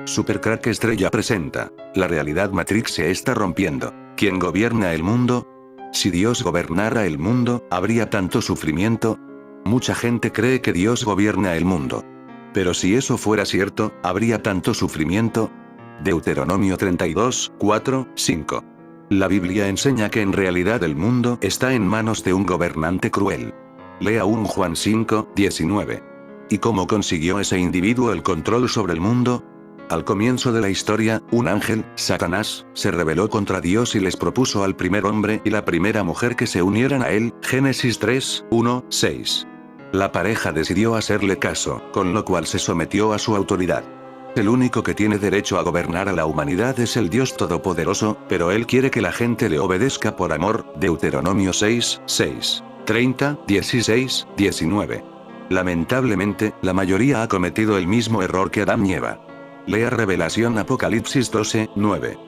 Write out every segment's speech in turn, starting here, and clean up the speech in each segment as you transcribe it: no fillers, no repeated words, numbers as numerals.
Supercrack Estrella presenta. La realidad Matrix se está rompiendo. ¿Quién gobierna el mundo? Si Dios gobernara el mundo, ¿habría tanto sufrimiento? Mucha gente cree que Dios gobierna el mundo. Pero si eso fuera cierto, ¿habría tanto sufrimiento? Deuteronomio 32, 4, 5. La Biblia enseña que en realidad el mundo está en manos de un gobernante cruel. Lea 1 Juan 5, 19. ¿Y cómo consiguió ese individuo el control sobre el mundo? Al comienzo de la historia, un ángel, Satanás, se rebeló contra Dios y les propuso al primer hombre y la primera mujer que se unieran a él, Génesis 3, 1, 6. La pareja decidió hacerle caso, con lo cual se sometió a su autoridad. El único que tiene derecho a gobernar a la humanidad es el Dios Todopoderoso, pero él quiere que la gente le obedezca por amor, Deuteronomio 6, 6, 30, 16, 19. Lamentablemente, la mayoría ha cometido el mismo error que Adán y Eva. Lea Revelación Apocalipsis 12, 9.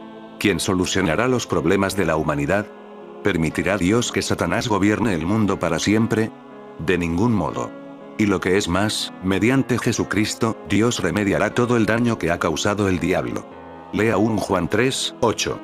¿Quién solucionará los problemas de la humanidad? ¿Permitirá Dios que Satanás gobierne el mundo para siempre? De ningún modo. Y lo que es más, mediante Jesucristo, Dios remediará todo el daño que ha causado el diablo. Lea 1 Juan 3, 8.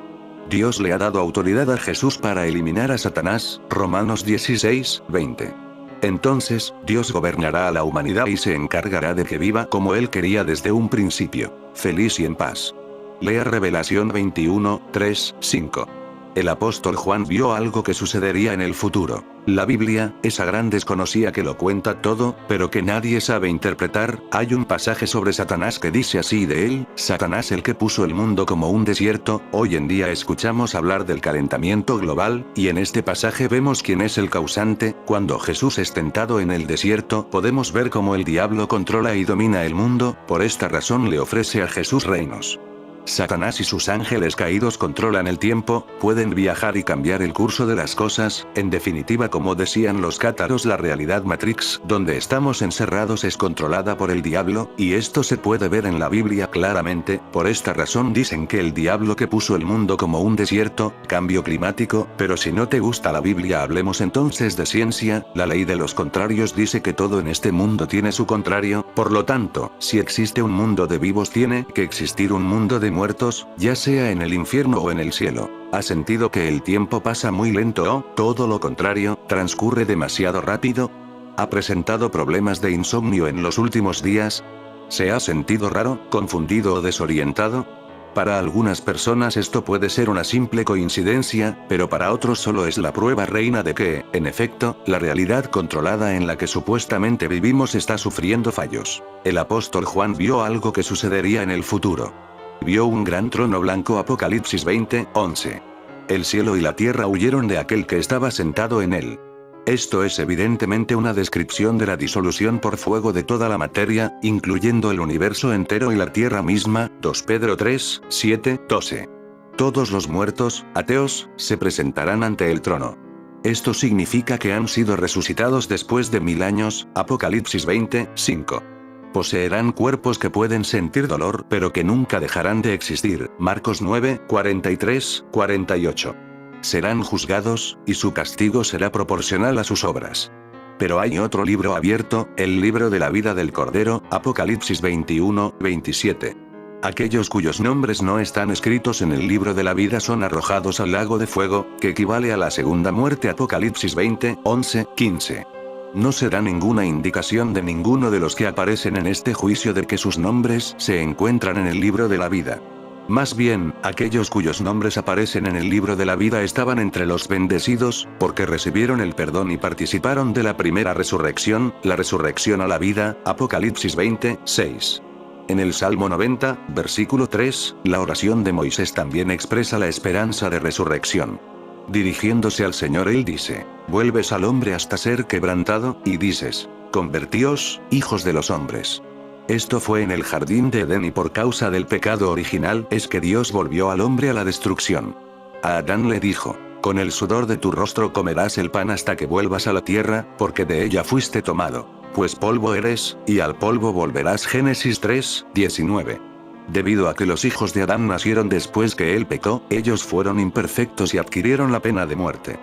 Dios le ha dado autoridad a Jesús para eliminar a Satanás, Romanos 16, 20. Entonces, Dios gobernará a la humanidad y se encargará de que viva como Él quería desde un principio, feliz y en paz. Lea Revelación 21, 3, 5. El apóstol Juan vio algo que sucedería en el futuro. La Biblia, esa gran desconocida que lo cuenta todo, pero que nadie sabe interpretar. Hay un pasaje sobre Satanás que dice así de él: Satanás el que puso el mundo como un desierto. Hoy en día escuchamos hablar del calentamiento global, y en este pasaje vemos quién es el causante. Cuando Jesús es tentado en el desierto, podemos ver cómo el diablo controla y domina el mundo. Por esta razón le ofrece a Jesús reinos. Satanás y sus ángeles caídos controlan el tiempo, pueden viajar y cambiar el curso de las cosas. En definitiva, como decían los cátaros, la realidad Matrix, donde estamos encerrados, es controlada por el diablo, y esto se puede ver en la Biblia claramente. Por esta razón dicen que el diablo que puso el mundo como un desierto, cambio climático. Pero si no te gusta la Biblia, hablemos entonces de ciencia. La ley de los contrarios dice que todo en este mundo tiene su contrario. Por lo tanto, si existe un mundo de vivos, tiene que existir un mundo de muertos, ya sea en el infierno o en el cielo. ¿Ha sentido que el tiempo pasa muy lento o, todo lo contrario, transcurre demasiado rápido? ¿Ha presentado problemas de insomnio en los últimos días? ¿Se ha sentido raro, confundido o desorientado? Para algunas personas esto puede ser una simple coincidencia, pero para otros solo es la prueba reina de que, en efecto, la realidad controlada en la que supuestamente vivimos está sufriendo fallos. El apóstol Juan vio algo que sucedería en el futuro. Vio un gran trono blanco, Apocalipsis 20, 11. El cielo y la tierra huyeron de aquel que estaba sentado en él. Esto es evidentemente una descripción de la disolución por fuego de toda la materia, incluyendo el universo entero y la tierra misma, 2 Pedro 3, 7, 12. Todos los muertos, ateos, se presentarán ante el trono. Esto significa que han sido resucitados después de 1000 años, Apocalipsis 20, 5. Poseerán cuerpos que pueden sentir dolor pero que nunca dejarán de existir, Marcos 9, 43, 48. Serán juzgados, y su castigo será proporcional a sus obras. Pero hay otro libro abierto, el libro de la vida del Cordero, Apocalipsis 21, 27. Aquellos cuyos nombres no están escritos en el libro de la vida son arrojados al lago de fuego, que equivale a la segunda muerte, Apocalipsis 20, 11, 15. No se da ninguna indicación de ninguno de los que aparecen en este juicio de que sus nombres se encuentran en el libro de la vida. Más bien, aquellos cuyos nombres aparecen en el libro de la vida estaban entre los bendecidos, porque recibieron el perdón y participaron de la primera resurrección, la resurrección a la vida, Apocalipsis 20, 6. En el Salmo 90, versículo 3, la oración de Moisés también expresa la esperanza de resurrección. Dirigiéndose al Señor él dice: vuelves al hombre hasta ser quebrantado, y dices: convertíos, hijos de los hombres. Esto fue en el jardín de Edén, y por causa del pecado original es que Dios volvió al hombre a la destrucción. A Adán le dijo: con el sudor de tu rostro comerás el pan hasta que vuelvas a la tierra, porque de ella fuiste tomado. Pues polvo eres, y al polvo volverás. Génesis 3, 19. Debido a que los hijos de Adán nacieron después que él pecó, ellos fueron imperfectos y adquirieron la pena de muerte.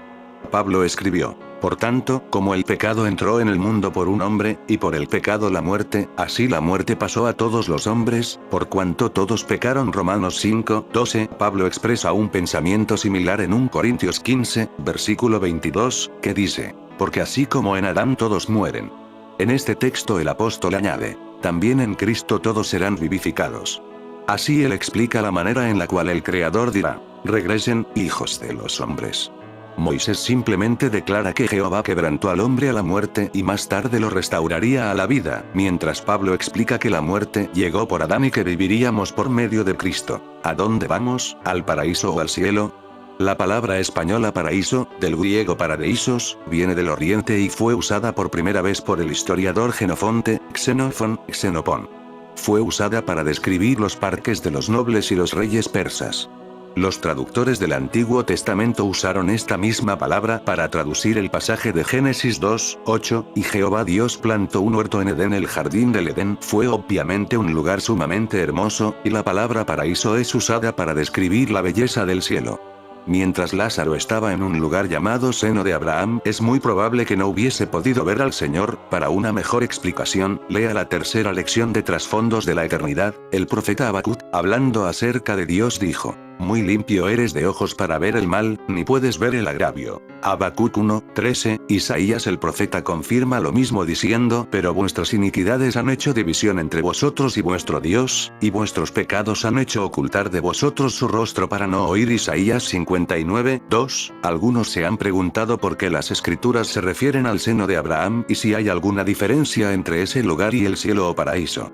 Pablo escribió: Por tanto, como el pecado entró en el mundo por un hombre, y por el pecado la muerte, así la muerte pasó a todos los hombres, por cuanto todos pecaron. Romanos 5:12. Pablo expresa un pensamiento similar en 1 Corintios 15, versículo 22, que dice: porque así como en Adán todos mueren. En este texto el apóstol añade: también en Cristo todos serán vivificados. Así él explica la manera en la cual el Creador dirá: regresen, hijos de los hombres. Moisés simplemente declara que Jehová quebrantó al hombre a la muerte y más tarde lo restauraría a la vida, mientras Pablo explica que la muerte llegó por Adán y que viviríamos por medio de Cristo. ¿A dónde vamos? ¿Al paraíso o al cielo? La palabra española paraíso, del griego paradeisos, viene del oriente y fue usada por primera vez por el historiador Xenofonte, Xenopón. Fue usada para describir los parques de los nobles y los reyes persas. Los traductores del Antiguo Testamento usaron esta misma palabra para traducir el pasaje de Génesis 2:8, y Jehová Dios plantó un huerto en Edén. El jardín del Edén fue obviamente un lugar sumamente hermoso, y la palabra paraíso es usada para describir la belleza del cielo. Mientras Lázaro estaba en un lugar llamado seno de Abraham, es muy probable que no hubiese podido ver al Señor. Para una mejor explicación, lea la tercera lección de Trasfondos de la Eternidad. El profeta Habacuc, hablando acerca de Dios, dijo: muy limpio eres de ojos para ver el mal, ni puedes ver el agravio. Habacuc 1:13. Isaías el profeta confirma lo mismo diciendo: pero vuestras iniquidades han hecho división entre vosotros y vuestro Dios, y vuestros pecados han hecho ocultar de vosotros su rostro para no oír. Isaías 59:2. Algunos se han preguntado por qué las escrituras se refieren al seno de Abraham y si hay alguna diferencia entre ese lugar y el cielo o paraíso.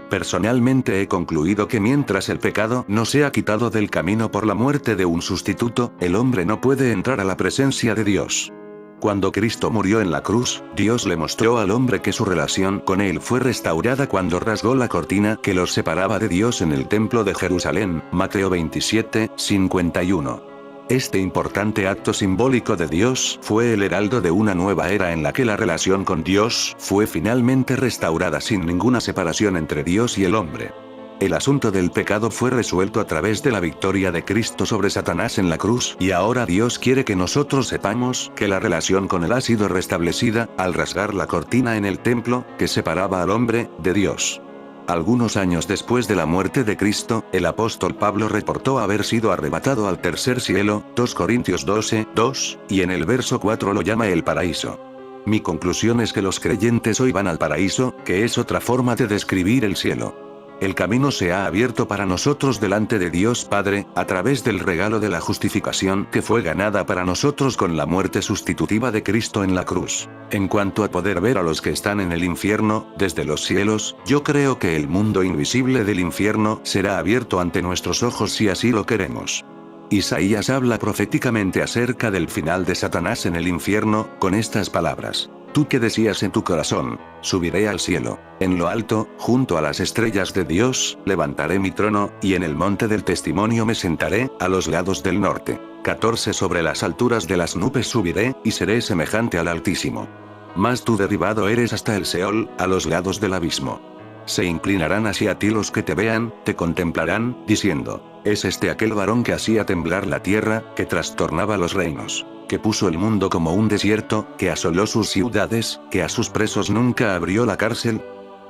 Personalmente he concluido que mientras el pecado no sea quitado del camino por la muerte de un sustituto, el hombre no puede entrar a la presencia de Dios. Cuando Cristo murió en la cruz, Dios le mostró al hombre que su relación con él fue restaurada cuando rasgó la cortina que los separaba de Dios en el templo de Jerusalén. Mateo 27:51. Este importante acto simbólico de Dios fue el heraldo de una nueva era en la que la relación con Dios fue finalmente restaurada sin ninguna separación entre Dios y el hombre. El asunto del pecado fue resuelto a través de la victoria de Cristo sobre Satanás en la cruz, y ahora Dios quiere que nosotros sepamos que la relación con él ha sido restablecida al rasgar la cortina en el templo que separaba al hombre de Dios. Algunos años después de la muerte de Cristo, el apóstol Pablo reportó haber sido arrebatado al tercer cielo, 2 Corintios 12:2, y en el verso 4 lo llama el paraíso. Mi conclusión es que los creyentes hoy van al paraíso, que es otra forma de describir el cielo. El camino se ha abierto para nosotros delante de Dios Padre, a través del regalo de la justificación que fue ganada para nosotros con la muerte sustitutiva de Cristo en la cruz. En cuanto a poder ver a los que están en el infierno, desde los cielos, yo creo que el mundo invisible del infierno será abierto ante nuestros ojos si así lo queremos. Isaías habla proféticamente acerca del final de Satanás en el infierno, con estas palabras: tú que decías en tu corazón, subiré al cielo, en lo alto, junto a las estrellas de Dios, levantaré mi trono, y en el monte del testimonio me sentaré, a los lados del norte. 14 Sobre las alturas de las nubes subiré, y seré semejante al Altísimo. Mas tú derribado eres hasta el Seol, a los lados del abismo. Se inclinarán hacia ti los que te vean, te contemplarán, diciendo: ¿es este aquel varón que hacía temblar la tierra, que trastornaba los reinos, que puso el mundo como un desierto, que asoló sus ciudades, que a sus presos nunca abrió la cárcel?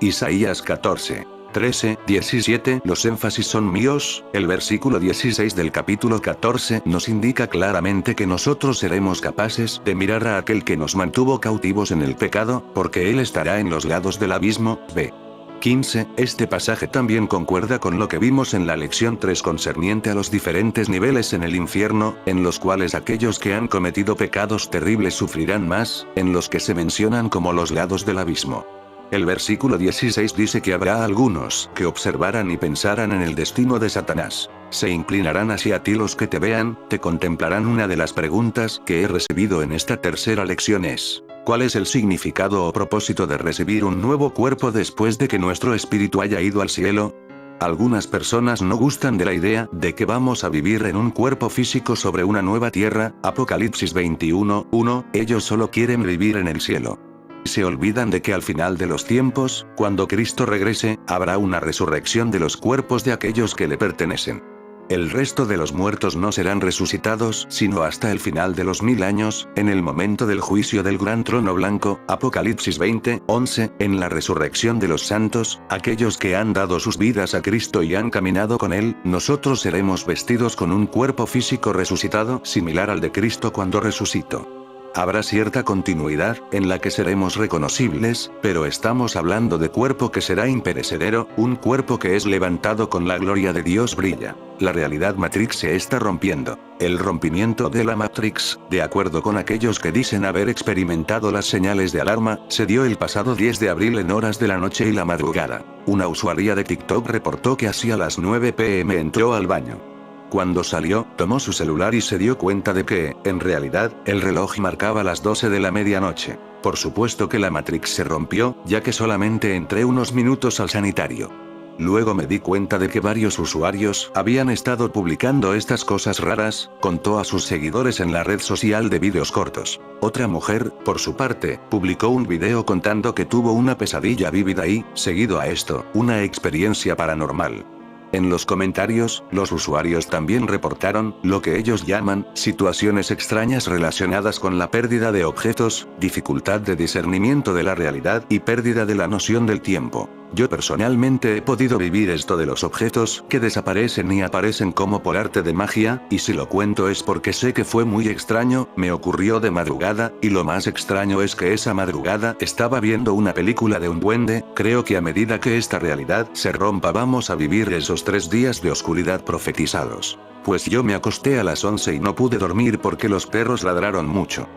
Isaías 14:13-17. Los énfasis son míos. El versículo 16 del capítulo 14 nos indica claramente que nosotros seremos capaces de mirar a aquel que nos mantuvo cautivos en el pecado, porque él estará en los lados del abismo. B. 15. Este pasaje también concuerda con lo que vimos en la lección 3 concerniente a los diferentes niveles en el infierno, en los cuales aquellos que han cometido pecados terribles sufrirán más, en los que se mencionan como los lados del abismo. El versículo 16 dice que habrá algunos que observaran y pensaran en el destino de Satanás. Se inclinarán hacia ti los que te vean, te contemplarán. Una de las preguntas que he recibido en esta tercera lección es: ¿cuál es el significado o propósito de recibir un nuevo cuerpo después de que nuestro espíritu haya ido al cielo? Algunas personas no gustan de la idea de que vamos a vivir en un cuerpo físico sobre una nueva tierra, Apocalipsis 21:1, ellos solo quieren vivir en el cielo. Se olvidan de que al final de los tiempos, cuando Cristo regrese, habrá una resurrección de los cuerpos de aquellos que le pertenecen. El resto de los muertos no serán resucitados sino hasta el final de los 1000 años, en el momento del juicio del gran trono blanco, Apocalipsis 20:11, en la resurrección de los santos, aquellos que han dado sus vidas a Cristo y han caminado con Él, nosotros seremos vestidos con un cuerpo físico resucitado similar al de Cristo cuando resucitó. Habrá cierta continuidad, en la que seremos reconocibles, pero estamos hablando de cuerpo que será imperecedero, un cuerpo que es levantado con la gloria de Dios brilla. La realidad Matrix se está rompiendo. El rompimiento de la Matrix, de acuerdo con aquellos que dicen haber experimentado las señales de alarma, se dio el pasado 10 de abril en horas de la noche y la madrugada. Una usuaria de TikTok reportó que hacia las 9 p.m. entró al baño. Cuando salió, tomó su celular y se dio cuenta de que, en realidad, el reloj marcaba las 12 de la medianoche. Por supuesto que la Matrix se rompió, ya que solamente entré unos minutos al sanitario. Luego me di cuenta de que varios usuarios habían estado publicando estas cosas raras, contó a sus seguidores en la red social de vídeos cortos. Otra mujer, por su parte, publicó un video contando que tuvo una pesadilla vívida y, seguido a esto, una experiencia paranormal. En los comentarios, los usuarios también reportaron, lo que ellos llaman, situaciones extrañas relacionadas con la pérdida de objetos, dificultad de discernimiento de la realidad y pérdida de la noción del tiempo. Yo personalmente he podido vivir esto de los objetos que desaparecen y aparecen como por arte de magia, y si lo cuento es porque sé que fue muy extraño, me ocurrió de madrugada, y lo más extraño es que esa madrugada estaba viendo una película de un duende. Creo que a medida que esta realidad se rompa vamos a vivir esos 3 días de oscuridad profetizados. Pues yo me acosté a las 11 y no pude dormir porque los perros ladraron mucho.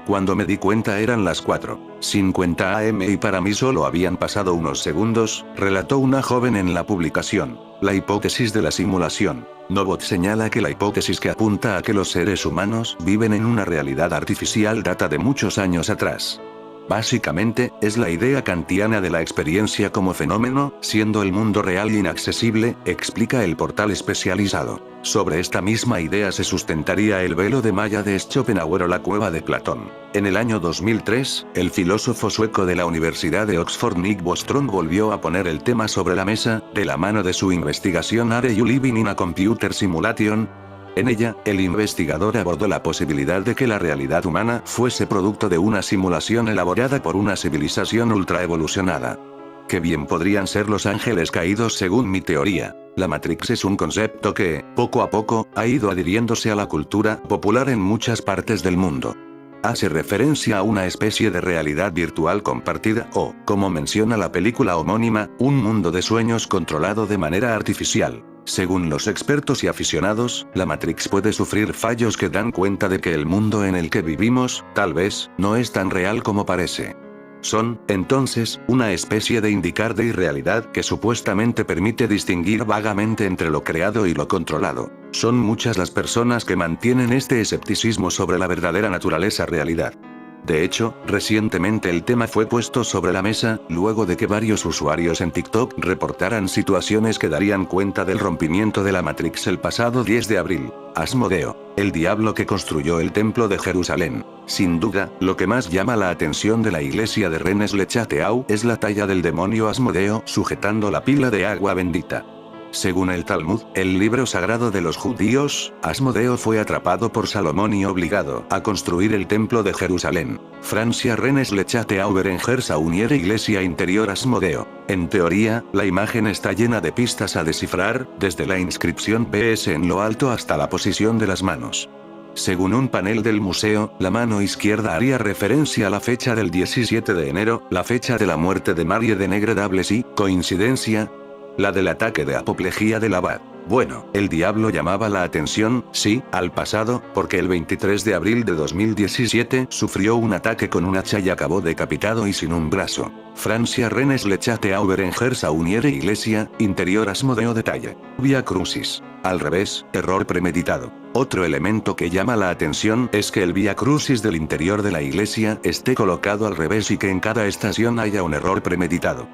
Cuando me di cuenta eran las 4:50 am y para mí solo habían pasado unos segundos, relató una joven en la publicación. La hipótesis de la simulación. Novot señala que la hipótesis que apunta a que los seres humanos viven en una realidad artificial data de muchos años atrás. Básicamente, es la idea kantiana de la experiencia como fenómeno, siendo el mundo real inaccesible, explica el portal especializado. Sobre esta misma idea se sustentaría el velo de Maya de Schopenhauer o la cueva de Platón. En el año 2003, el filósofo sueco de la Universidad de Oxford Nick Bostrom volvió a poner el tema sobre la mesa, de la mano de su investigación Are You Living in a Computer Simulation? En ella, el investigador abordó la posibilidad de que la realidad humana fuese producto de una simulación elaborada por una civilización ultraevolucionada. Qué bien podrían ser los ángeles caídos según mi teoría. La Matrix es un concepto que, poco a poco, ha ido adhiriéndose a la cultura popular en muchas partes del mundo. Hace referencia a una especie de realidad virtual compartida o, como menciona la película homónima, un mundo de sueños controlado de manera artificial. Según los expertos y aficionados, la Matrix puede sufrir fallos que dan cuenta de que el mundo en el que vivimos, tal vez, no es tan real como parece. Son, entonces, una especie de indicar de irrealidad que supuestamente permite distinguir vagamente entre lo creado y lo controlado. Son muchas las personas que mantienen este escepticismo sobre la verdadera naturaleza realidad. De hecho, recientemente el tema fue puesto sobre la mesa, luego de que varios usuarios en TikTok reportaran situaciones que darían cuenta del rompimiento de la Matrix el pasado 10 de abril. Asmodeo, el diablo que construyó el templo de Jerusalén. Sin duda, lo que más llama la atención de la iglesia de Rennes-le-Château es la talla del demonio Asmodeo sujetando la pila de agua bendita. Según el Talmud, el libro sagrado de los judíos, Asmodeo fue atrapado por Salomón y obligado a construir el templo de Jerusalén. Francia Rennes-le-Château Berenger-Saunière Iglesia interior Asmodeo. En teoría, la imagen está llena de pistas a descifrar, desde la inscripción PS en lo alto hasta la posición de las manos. Según un panel del museo, la mano izquierda haría referencia a la fecha del 17 de enero, la fecha de la muerte de Marie de Negre-Dablessy, ¿coincidencia? La del ataque de apoplejía del abad. Bueno, el diablo llamaba la atención, sí, al pasado, porque el 23 de abril de 2017 sufrió un ataque con un hacha y acabó decapitado y sin un brazo. Francia Rennes-le-Château Berenger-Saunière Iglesia, interior Asmodeo detalle. Via Crucis. Al revés, error premeditado. Otro elemento que llama la atención es que el Via Crucis del interior de la iglesia esté colocado al revés y que en cada estación haya un error premeditado.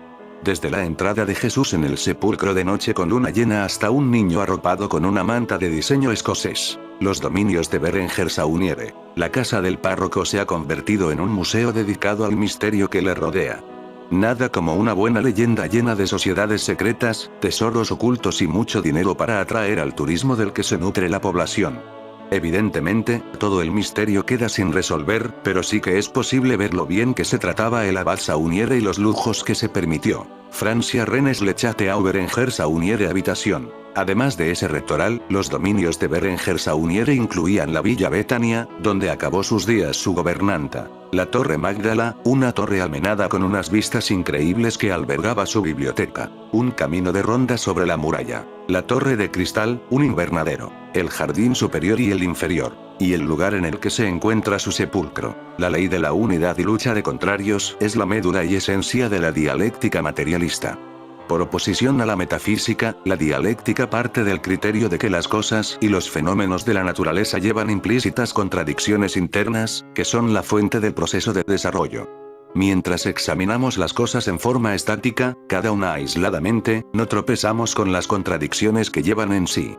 Desde la entrada de Jesús en el sepulcro de noche con luna llena hasta un niño arropado con una manta de diseño escocés. Los dominios de Berenger-Saunière. La casa del párroco se ha convertido en un museo dedicado al misterio que le rodea. Nada como una buena leyenda llena de sociedades secretas, tesoros ocultos y mucho dinero para atraer al turismo del que se nutre la población. Evidentemente, todo el misterio queda sin resolver, pero sí que es posible ver lo bien que se trataba el abad Sauniere y los lujos que se permitió. Francia Rennes le Château au Berenger Sauniere habitación. Además de ese rectoral, los dominios de Berenger Sauniere incluían la Villa Betania, donde acabó sus días su gobernanta, la Torre Magdala, una torre almenada con unas vistas increíbles que albergaba su biblioteca, un camino de ronda sobre la muralla, la Torre de Cristal, un invernadero, el jardín superior y el inferior, y el lugar en el que se encuentra su sepulcro. La ley de la unidad y lucha de contrarios es la médula y esencia de la dialéctica materialista. Por oposición a la metafísica, la dialéctica parte del criterio de que las cosas y los fenómenos de la naturaleza llevan implícitas contradicciones internas, que son la fuente del proceso de desarrollo. Mientras examinamos las cosas en forma estática, cada una aisladamente, no tropezamos con las contradicciones que llevan en sí.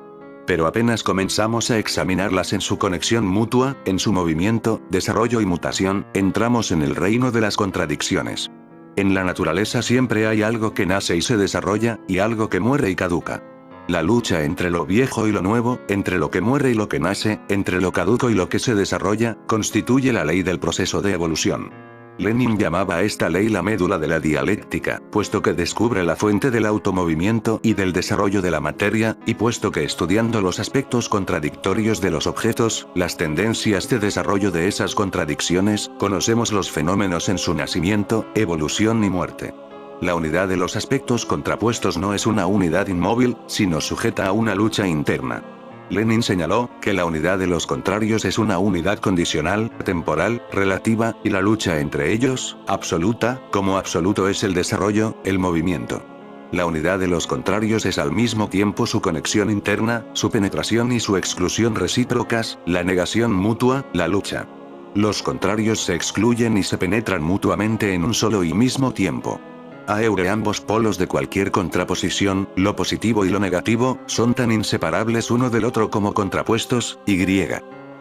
Pero apenas comenzamos a examinarlas en su conexión mutua, en su movimiento, desarrollo y mutación, entramos en el reino de las contradicciones. En la naturaleza siempre hay algo que nace y se desarrolla, y algo que muere y caduca. La lucha entre lo viejo y lo nuevo, entre lo que muere y lo que nace, entre lo caduco y lo que se desarrolla, constituye la ley del proceso de evolución. Lenin llamaba a esta ley la médula de la dialéctica, puesto que descubre la fuente del automovimiento y del desarrollo de la materia, y puesto que estudiando los aspectos contradictorios de los objetos, las tendencias de desarrollo de esas contradicciones, conocemos los fenómenos en su nacimiento, evolución y muerte. La unidad de los aspectos contrapuestos no es una unidad inmóvil, sino sujeta a una lucha interna. Lenin señaló que la unidad de los contrarios es una unidad condicional, temporal, relativa, y la lucha entre ellos, absoluta, como absoluto es el desarrollo, el movimiento. La unidad de los contrarios es al mismo tiempo su conexión interna, su penetración y su exclusión recíprocas, la negación mutua, la lucha. Los contrarios se excluyen y se penetran mutuamente en un solo y mismo tiempo. Aeure ambos polos de cualquier contraposición, lo positivo y lo negativo, son tan inseparables uno del otro como contrapuestos, y.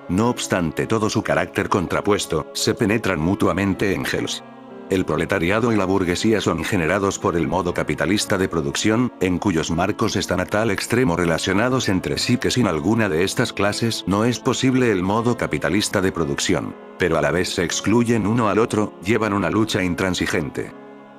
No obstante todo su carácter contrapuesto, se penetran mutuamente en Engels. El proletariado y la burguesía son generados por el modo capitalista de producción, en cuyos marcos están a tal extremo relacionados entre sí que sin alguna de estas clases no es posible el modo capitalista de producción, pero a la vez se excluyen uno al otro, llevan una lucha intransigente.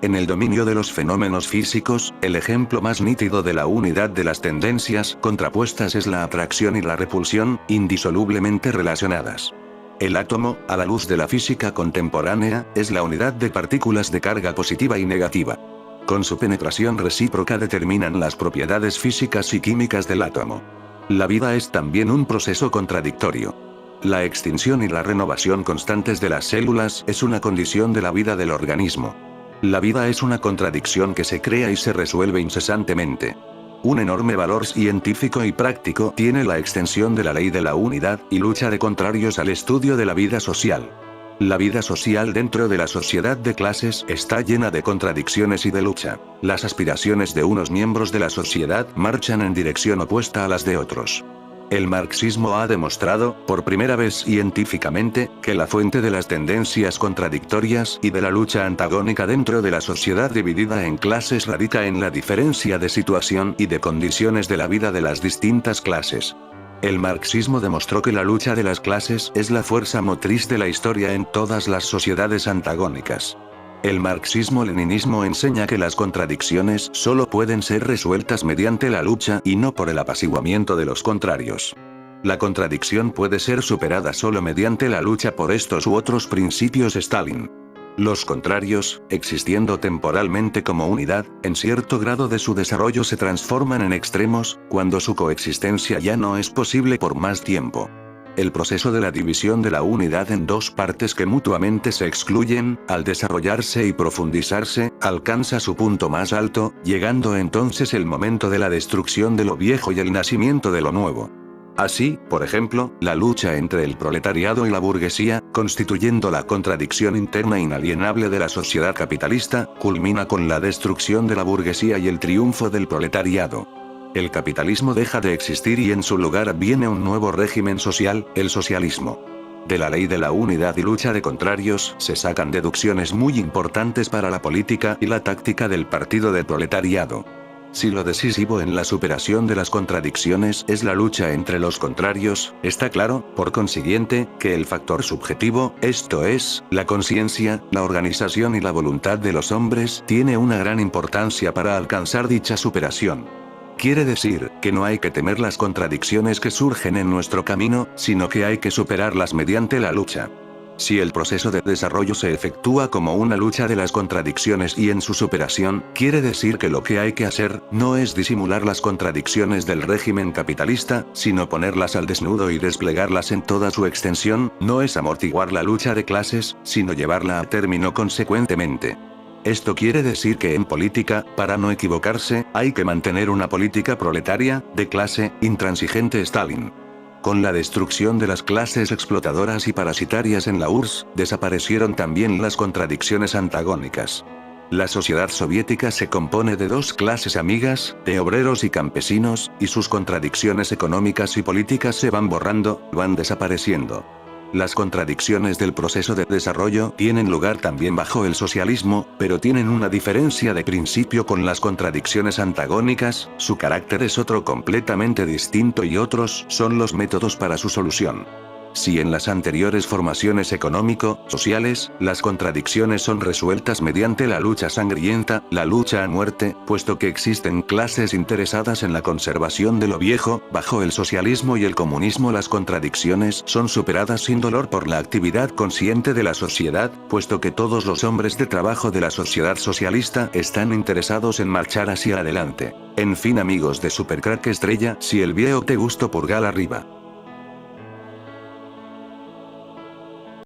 En el dominio de los fenómenos físicos, el ejemplo más nítido de la unidad de las tendencias contrapuestas es la atracción y la repulsión, indisolublemente relacionadas. El átomo, a la luz de la física contemporánea, es la unidad de partículas de carga positiva y negativa. Con su penetración recíproca determinan las propiedades físicas y químicas del átomo. La vida es también un proceso contradictorio. La extinción y la renovación constantes de las células es una condición de la vida del organismo. La vida es una contradicción que se crea y se resuelve incesantemente. Un enorme valor científico y práctico tiene la extensión de la ley de la unidad y lucha de contrarios al estudio de la vida social. La vida social dentro de la sociedad de clases está llena de contradicciones y de lucha. Las aspiraciones de unos miembros de la sociedad marchan en dirección opuesta a las de otros. El marxismo ha demostrado, por primera vez científicamente, que la fuente de las tendencias contradictorias y de la lucha antagónica dentro de la sociedad dividida en clases radica en la diferencia de situación y de condiciones de la vida de las distintas clases. El marxismo demostró que la lucha de las clases es la fuerza motriz de la historia en todas las sociedades antagónicas. El marxismo-leninismo enseña que las contradicciones solo pueden ser resueltas mediante la lucha y no por el apaciguamiento de los contrarios. La contradicción puede ser superada solo mediante la lucha por estos u otros principios. Stalin. Los contrarios, existiendo temporalmente como unidad, en cierto grado de su desarrollo se transforman en extremos, cuando su coexistencia ya no es posible por más tiempo. El proceso de la división de la unidad en dos partes que mutuamente se excluyen, al desarrollarse y profundizarse, alcanza su punto más alto, llegando entonces el momento de la destrucción de lo viejo y el nacimiento de lo nuevo. Así, por ejemplo, la lucha entre el proletariado y la burguesía, constituyendo la contradicción interna inalienable de la sociedad capitalista, culmina con la destrucción de la burguesía y el triunfo del proletariado. El capitalismo deja de existir y en su lugar viene un nuevo régimen social, el socialismo. De la ley de la unidad y lucha de contrarios se sacan deducciones muy importantes para la política y la táctica del partido del proletariado. Si lo decisivo en la superación de las contradicciones es la lucha entre los contrarios, está claro, por consiguiente, que el factor subjetivo, esto es, la conciencia, la organización y la voluntad de los hombres, tiene una gran importancia para alcanzar dicha superación. Quiere decir, que no hay que temer las contradicciones que surgen en nuestro camino, sino que hay que superarlas mediante la lucha. Si el proceso de desarrollo se efectúa como una lucha de las contradicciones y en su superación, quiere decir que lo que hay que hacer, no es disimular las contradicciones del régimen capitalista, sino ponerlas al desnudo y desplegarlas en toda su extensión, no es amortiguar la lucha de clases, sino llevarla a término consecuentemente. Esto quiere decir que en política, para no equivocarse, hay que mantener una política proletaria, de clase, intransigente Stalin. Con la destrucción de las clases explotadoras y parasitarias en la URSS, desaparecieron también las contradicciones antagónicas. La sociedad soviética se compone de dos clases amigas, de obreros y campesinos, y sus contradicciones económicas y políticas se van borrando, van desapareciendo. Las contradicciones del proceso de desarrollo tienen lugar también bajo el socialismo, pero tienen una diferencia de principio con las contradicciones antagónicas, su carácter es otro completamente distinto y otros son los métodos para su solución. Si en las anteriores formaciones económico-sociales, las contradicciones son resueltas mediante la lucha sangrienta, la lucha a muerte, puesto que existen clases interesadas en la conservación de lo viejo, bajo el socialismo y el comunismo las contradicciones son superadas sin dolor por la actividad consciente de la sociedad, puesto que todos los hombres de trabajo de la sociedad socialista están interesados en marchar hacia adelante. En fin amigos de Supercrack Estrella, si el video te gustó pulgar arriba.